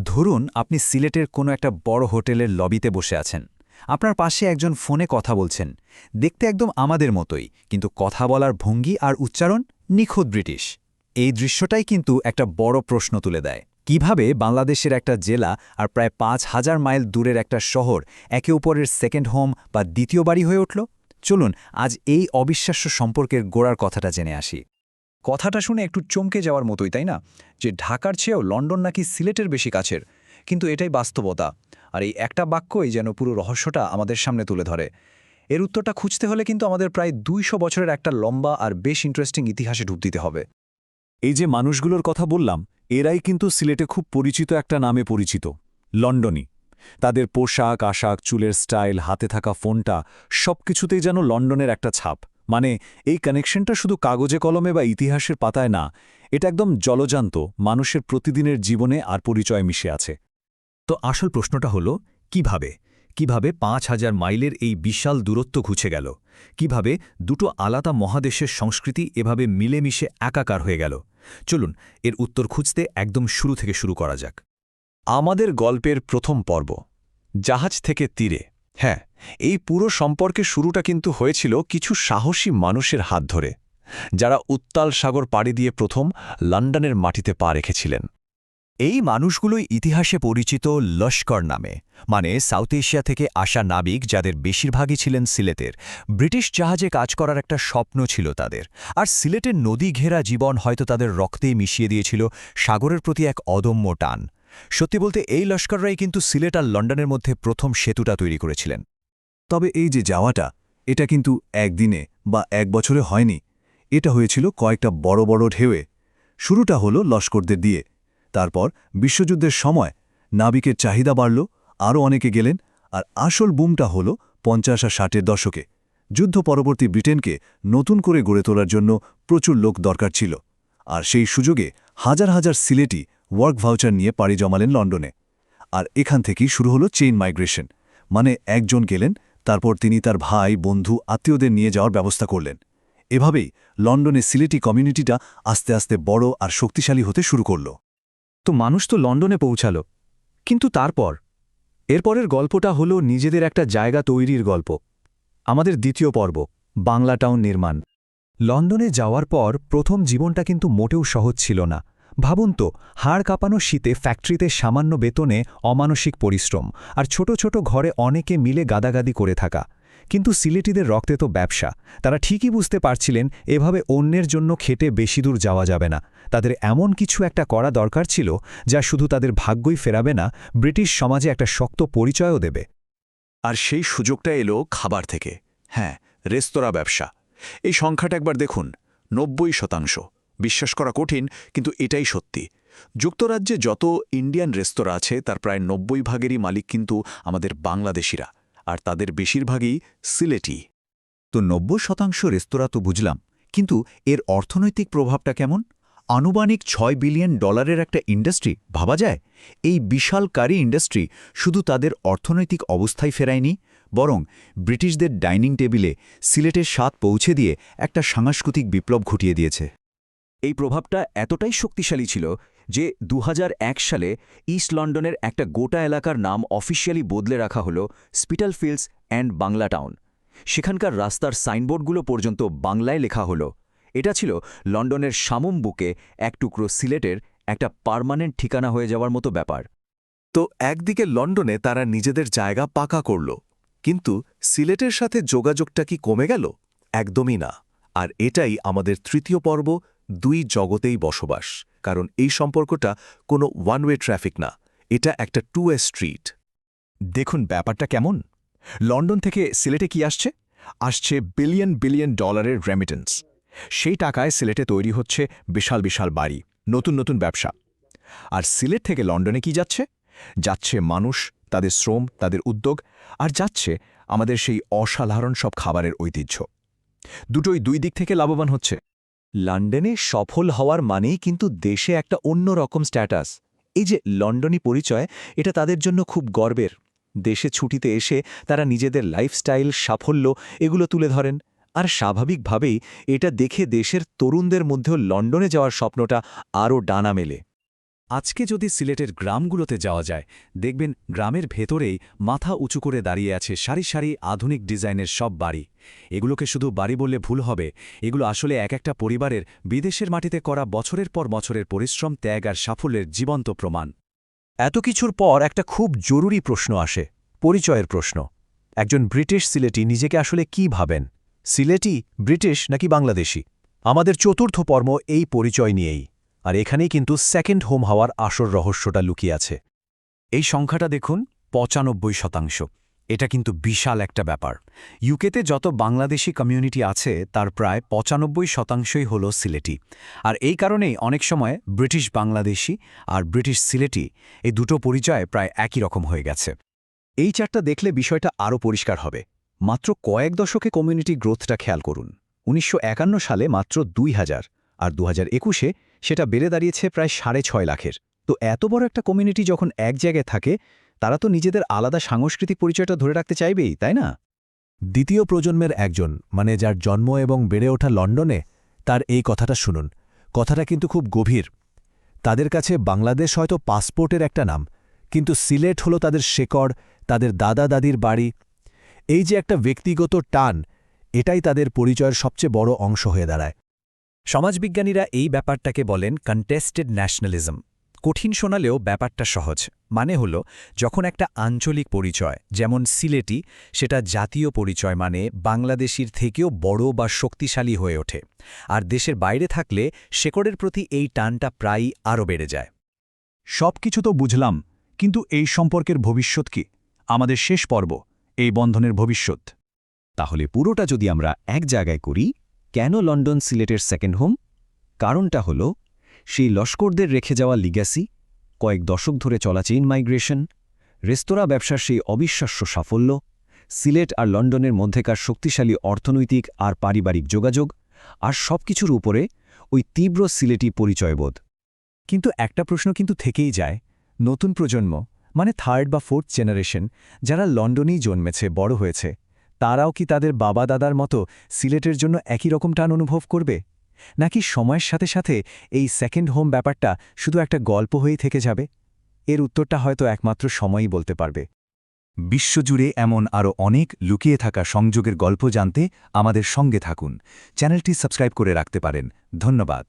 ধরুন আপনি সিলেটের কোনো একটা বড় হোটেলের লবিতে বসে আছেন। আপনার পাশে একজন ফোনে কথা বলছেন। দেখতে একদম আমাদের মতোই, কিন্তু কথা বলার ভঙ্গি আর উচ্চারণ নিখুঁত ব্রিটিশ। এই দৃশ্যটাই কিন্তু একটা বড় প্রশ্ন তুলে দেয়। কিভাবে বাংলাদেশের একটা জেলা আর প্রায় ৫,০০০ মাইল দূরের একটা শহর একে অপরের সেকেন্ড হোম বা দ্বিতীয় বাড়ি হয়ে উঠল? চলুন আজ এই অবিশ্বাস্য সম্পর্কের গোড়ার কথাটা জেনে আসি। কথাটা শুনে একটু চমকে যাওয়ার মতোই, তাই না? যে ঢাকার চেয়েও লন্ডন নাকি সিলেটের বেশি কাছের। কিন্তু এটাই বাস্তবতা। আর এই একটা বাক্যই যেন পুরো রহস্যটা আমাদের সামনে তুলে ধরে। এর উত্তরটা খুঁজতে হলে কিন্তু আমাদের প্রায় ২০০ বছরের একটা লম্বা আর বেশ ইন্টারেস্টিং ইতিহাসে ডুব দিতে হবে। এই যে মানুষগুলোর কথা বললাম, এরাই কিন্তু সিলেটে খুব পরিচিত একটা নামে পরিচিত, লন্ডনী। তাদের পোশাক আশাক, চুলের স্টাইল, হাতে থাকা ফোনটা সবকিছুতেই যেন লন্ডনের একটা ছাপ। মানে এই কানেকশনটা শুধু কাগজে কলমে বা ইতিহাসের পাতায় না, এটা একদম জলজান্ত, মানুষের প্রতিদিনের জীবনে আর পরিচয় মিশে আছে। তো আসল প্রশ্নটা হলো কিভাবে ৫,০০০ মাইলের এই বিশাল দূরত্ব ঘুচে গেল? কিভাবে দুটো আলাদা মহাদেশের সংস্কৃতি এভাবে মিলেমিশে একাকার হয়ে গেল? চলুন এর উত্তর খুঁজতে একদম শুরু থেকে শুরু করা যাক। আমাদের গল্পের প্রথম পর্ব, জাহাজ থেকে তীরে। হ্যাঁ, এই পুরো সম্পর্কের শুরুটা কিন্তু হয়েছিল কিছু সাহসী মানুষের হাত ধরে, যারা উত্তাল সাগর পাড়ি দিয়ে প্রথম লন্ডনের মাটিতে পা রেখেছিলেন। এই মানুষগুলোই ইতিহাসে পরিচিত লস্কর নামে, মানে সাউথ এশিয়া থেকে আসা নাবিক, যাদের বেশিরভাগই ছিলেন সিলেটের। ব্রিটিশ জাহাজে কাজ করার একটা স্বপ্ন ছিল তাদের, আর সিলেটের নদী ঘেরা জীবন হয়তো তাদের রক্তেই মিশিয়ে দিয়েছিল সাগরের প্রতি এক অদম্য টান। সত্যি বলতে এই লস্কররাই কিন্তু সিলেট আর লন্ডনের মধ্যে প্রথম সেতুটা তৈরি করেছিলেন। তবে এই যে যাওয়াটা, এটা কিন্তু একদিনে বা এক বছরে হয়নি। এটা হয়েছিল কয়েকটা বড় বড় ঢেউয়ে। শুরুটা হলো লস্করদের দিয়ে। তারপর বিশ্বযুদ্ধের সময় নাবিকের চাহিদা বাড়ল, আরও অনেকে গেলেন। আর আসল বুমটা হলো ৫০ আর ৬০-এর দশকে। যুদ্ধ পরবর্তী ব্রিটেনকে নতুন করে গড়ে তোলার জন্য প্রচুর লোক দরকার ছিল। আর সেই সুযোগে হাজার হাজার সিলেটি ওয়ার্ক ভাউচার নিয়ে পাড়ি জমালেন লন্ডনে। আর এখান থেকেই শুরু হলো চেইন মাইগ্রেশন। মানে একজন গেলেন, তারপর তিনি তার ভাই, বন্ধু, আত্মীয়দের নিয়ে যাওয়ার ব্যবস্থা করলেন। এভাবেই লন্ডনে সিলেটি কমিউনিটিটা আস্তে আস্তে বড় আর শক্তিশালী হতে শুরু করল। তো মানুষ তো লন্ডনে পৌঁছাল, কিন্তু তারপর এরপরের গল্পটা হলো নিজেদের একটা জায়গা তৈরির গল্প। আমাদের দ্বিতীয় পর্ব, বাংলা টাউন নির্মাণ। লন্ডনে যাওয়ার পর প্রথম জীবনটা কিন্তু মোটেও সহজ ছিল না। ভাবুন তো, হাড় কাঁপানো শীতে ফ্যাক্টরিতে সামান্য বেতনে অমানসিক পরিশ্রম, আর ছোট ছোট ঘরে অনেকে মিলে গাদাগাদি করে থাকা। কিন্তু সিলেটিদের রক্তে তো ব্যবসা। তারা ঠিকই বুঝতে পারছিলেন এভাবে অন্যের জন্য খেটে বেশি দূর যাওয়া যাবে না। তাদের এমন কিছু একটা করা দরকার ছিল যা শুধু তাদের ভাগ্যই ফেরাবে না, ব্রিটিশ সমাজে একটা শক্ত পরিচয়ও দেবে। আর সেই সুযোগটা এলো খাবার থেকে। হ্যাঁ, রেস্তোরাঁ ব্যবসা। এই সংখ্যাটা একবার দেখুন, ৯০%। বিশ্বাস করা কঠিন, কিন্তু এটাই সত্যি। যুক্তরাজ্যে যত ইন্ডিয়ান রেস্তোরাঁ আছে তার প্রায় ৯০%-ই মালিক কিন্তু আমাদের বাংলাদেশিরা, আর তাদের বেশিরভাগই সিলেটি। তো ৯০% রেস্তোরাঁ তো বুঝলাম, কিন্তু এর অর্থনৈতিক প্রভাবটা কেমন? আনুমানিক $৬ বিলিয়ন একটা ইন্ডাস্ট্রি, ভাবা যায়? এই বিশাল কারি ইন্ডাস্ট্রি শুধু তাদের অর্থনৈতিক অবস্থায় ফেরায়নি, বরং ব্রিটিশদের ডাইনিং টেবিলে সিলেটের স্বাদ পৌঁছে দিয়ে একটা সাংস্কৃতিক বিপ্লব ঘটিয়ে দিয়েছে। এই প্রভাবটা এতটাই শক্তিশালী ছিল যে ২০০১ সালে ইস্ট লন্ডনের একটা গোটা এলাকার নাম অফিসিয়ালি বদলে রাখা হলো স্পিটালফিল্ডস অ্যান্ড বাংলা টাউন। সেখানকার রাস্তার সাইনবোর্ডগুলো পর্যন্ত বাংলায় লেখা হলো। এটা ছিল লন্ডনের শামুম বুকে এক টুকরো সিলেটের একটা পার্মানেন্ট ঠিকানা হয়ে যাওয়ার মতো ব্যাপার। তো একদিকে লন্ডনে তারা নিজেদের জায়গা পাকা করল, কিন্তু সিলেটের সাথে যোগাযোগটা কি কমে গেল? একদমই না। আর এটাই আমাদের তৃতীয় পর্ব, দুই জগতেই বসবাস। কারণ এই সম্পর্কটা কোনো ওয়ান ওয়ে ট্রাফিক না, এটা একটা টু ওয়ে স্ট্রিট। দেখুন ব্যাপারটা কেমন। লন্ডন থেকে সিলেটে কি আসছে? আসছে বিলিয়ন বিলিয়ন ডলারের রেমিটেন্স। সেই টাকায় সিলেটে তৈরি হচ্ছে বিশাল বিশাল বাড়ি, নতুন নতুন ব্যবসা। আর সিলেট থেকে লন্ডনে কি যাচ্ছে? যাচ্ছে মানুষ, তাদের শ্রম, তাদের উদ্যোগ, আর যাচ্ছে আমাদের সেই অসাধারণ সব খাবারের ঐতিহ্য। দুটোই দুই দিক থেকে লাভবান হচ্ছে। লন্ডনে সফল হওয়ার মানেই কিন্তু দেশে একটা অন্য রকম স্ট্যাটাস। এই যে লন্ডনী পরিচয়, এটা তাদের জন্য খুব গর্বের। দেশে ছুটিতে এসে তারা নিজেদের লাইফস্টাইল, সাফল্য এগুলো তুলে ধরেন। আর স্বাভাবিকভাবেই এটা দেখে দেশের তরুণদের মধ্যেও লন্ডনে যাওয়ার স্বপ্নটা আরও ডানা মেলে। আজকে যদি সিলেটের গ্রামগুলোতে যাওয়া যায় দেখবেন গ্রামের ভেতরেই মাথা উঁচু করে দাঁড়িয়ে আছে সারি সারি আধুনিক ডিজাইনের সব বাড়ি। এগুলোকে শুধু বাড়ি বললে ভুল হবে, এগুলো আসলে এক একটা পরিবারের বিদেশের মাটিতে করা বছরের পর বছরের পরিশ্রম, ত্যাগ আর সাফল্যের জীবন্ত প্রমাণ। এত কিছুর পর একটা খুব জরুরি প্রশ্ন আসে, পরিচয়ের প্রশ্ন। একজন ব্রিটিশ সিলেটি নিজেকে আসলে কি ভাবেন? সিলেটি, ব্রিটিশ নাকি বাংলাদেশি? আমাদের চতুর্থ পর্ব এই পরিচয় নিয়েই। আর এখানেই কিন্তু সেকেন্ড হোম হওয়ার আসল রহস্যটা লুকিয়ে আছে। এই সংখ্যাটা দেখুন, ৯৫%। এটা কিন্তু বিশাল একটা ব্যাপার। ইউকেতে যত বাংলাদেশি কমিউনিটি আছে তার প্রায় ৯৫%ই হল সিলেটি। আর এই কারণেই অনেক সময় ব্রিটিশ বাংলাদেশি আর ব্রিটিশ সিলেটি এই দুটো পরিচয় প্রায় একই রকম হয়ে গেছে। এই চারটা দেখলে বিষয়টা আরও পরিষ্কার হবে। মাত্র কয়েক দশকে কমিউনিটি গ্রোথটা খেয়াল করুন। ১৯৫১ সালে মাত্র ২,০০০, আর ২০২১-এ সেটা বেড়ে দাঁড়িয়েছে প্রায় ৬.৫ লাখের। তো এত বড় একটা কমিউনিটি যখন এক জায়গায় থাকে, তারা তো নিজেদের আলাদা সাংস্কৃতিক পরিচয়টা ধরে রাখতে চাইবেই, তাই না? দ্বিতীয় প্রজন্মের একজন, মানে যার জন্ম এবং বেড়ে ওঠা লন্ডনে, তার এই কথাটা শুনুন। কথাটা কিন্তু খুব গভীর। তাদের কাছে বাংলাদেশ হয়তো পাসপোর্টের একটা নাম, কিন্তু সিলেট হলো তাদের শেকড়, তাদের দাদা দাদির বাড়ি। এই যে একটা ব্যক্তিগত টান, এটাই তাদের পরিচয়ের সবচেয়ে বড় অংশ হয়ে দাঁড়ায়। সমাজবিজ্ঞানীরা এই ব্যাপারটাকে বলেন কন্টেস্টেড ন্যাশনালিজম। কঠিন শোনালেও ব্যাপারটা সহজ। মানে হল, যখন একটা আঞ্চলিক পরিচয়, যেমন সিলেটি, সেটা জাতীয় পরিচয় মানে বাংলাদেশির থেকেও বড় বা শক্তিশালী হয়ে ওঠে। আর দেশের বাইরে থাকলে শেকড়ের প্রতি এই টানটা প্রায়ই আরও বেড়ে যায়। সব কিছু তো বুঝলাম, কিন্তু এই সম্পর্কের ভবিষ্যৎ কি? আমাদের শেষ পর্ব, এই বন্ধনের ভবিষ্যৎ। তাহলে পুরোটা যদি আমরা এক জায়গায় করি, কেন লন্ডন সিলেটের সেকেন্ড হোম? কারণটা হল সেই লস্করদের রেখে যাওয়া লিগ্যাসি, কয়েক দশক ধরে চলা চেইন মাইগ্রেশন, রেস্তোরাঁ ব্যবসার সেই অবিশ্বাস্য সাফল্য, সিলেট আর লন্ডনের মধ্যেকার শক্তিশালী অর্থনৈতিক আর পারিবারিক যোগাযোগ, আর সবকিছুর উপরে ওই তীব্র সিলেটি পরিচয়বোধ। কিন্তু একটা প্রশ্ন কিন্তু থেকেই যায়, নতুন প্রজন্ম, মানে থার্ড বা ফোর্থ জেনারেশন, যারা লন্ডনেই জন্মেছে, বড় হয়েছে, তারাও কি তাদের বাবা দাদার মতো সিলেটের জন্য একই রকম টান অনুভব করবে? নাকি সময়ের সাথে সাথে এই সেকেন্ড হোম ব্যাপারটা শুধু একটা গল্প হয়েই থেকে যাবে? এর উত্তরটা হয়তো একমাত্র সময়ই বলতে পারবে। বিশ্বজুড়ে এমন আরও অনেক লুকিয়ে থাকা সংযোগের গল্প জানতে আমাদের সঙ্গে থাকুন। চ্যানেলটি সাবস্ক্রাইব করে রাখতে পারেন। ধন্যবাদ।